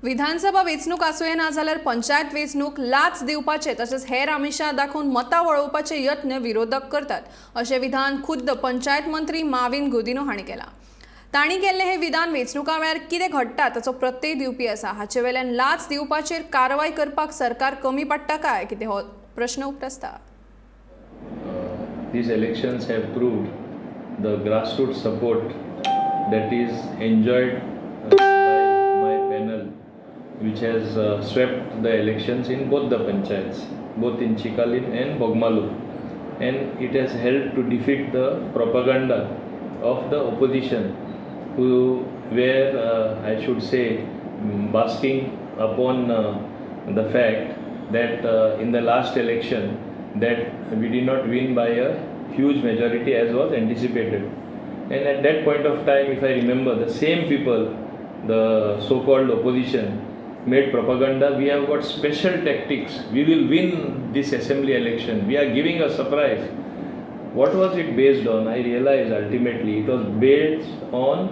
विधानसभा वेंचणूक आसूं ना जाल्यार पंचायत वेंचणूक लाच दिवपाचे तशेंच हेर आमिशां दाखोवन मतां वळोवपाचे यत्न विरोधक करतात अशें विधान खुद्द पंचायत मंत्री माविन गुदिनो हांणी केलां। तांणी केल्लें हे विधान वेंचणुका वेळार कितें घडटा ताचो प्रत्यय दिवपी आसा। हाचे वेल्यान लाच दिवपाचेर कारवाय करपाक सरकार कमी पडटा काय कितें हो प्रश्न उपरासता। These elections have proved the grassroots support that is enjoyed by my panel, which has swept the elections in both the panchayats, both in Chikalin and Bogmalu, and it has helped to defeat the propaganda of the opposition, who were, I should say, basking upon the fact that in the last election that we did not win by a huge majority as was anticipated. And at that point of time, if I remember, the same people, the so-called opposition, made propaganda. We have got special tactics. We will win this assembly election. We are giving a surprise. What was it based on? I realized ultimately it was based on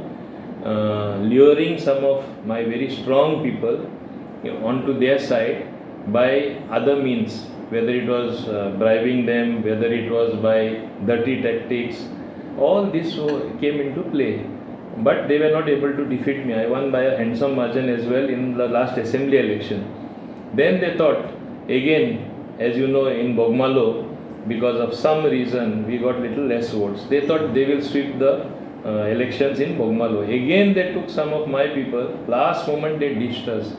luring some of my very strong people onto their side by other means, whether it was bribing them, whether it was by dirty tactics. All this came into play, but they were not able to defeat me. I won by a handsome margin as well in the last assembly election. Then they thought, again, as you know, in Bogmalo, because of some reason we got little less votes, they thought they will sweep the elections in Bogmalo. Again they took some of my people, last moment they ditched us,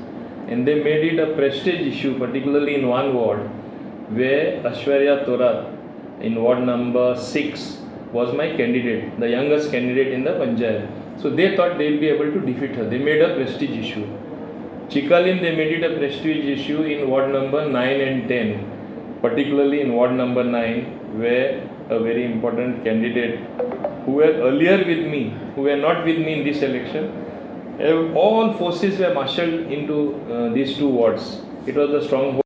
and they made it a prestige issue, particularly in one ward where Ashwarya Thorat in ward number 6 was my candidate, the youngest candidate in the panchayat. So they thought they will be able to defeat her. They made a prestige issue. Chikalin, they made it a prestige issue in ward number 9 and 10, particularly in ward number 9, where a very important candidate who were earlier with me, who were not with me in this election, all forces were marshalled into these two wards. It was a stronghold.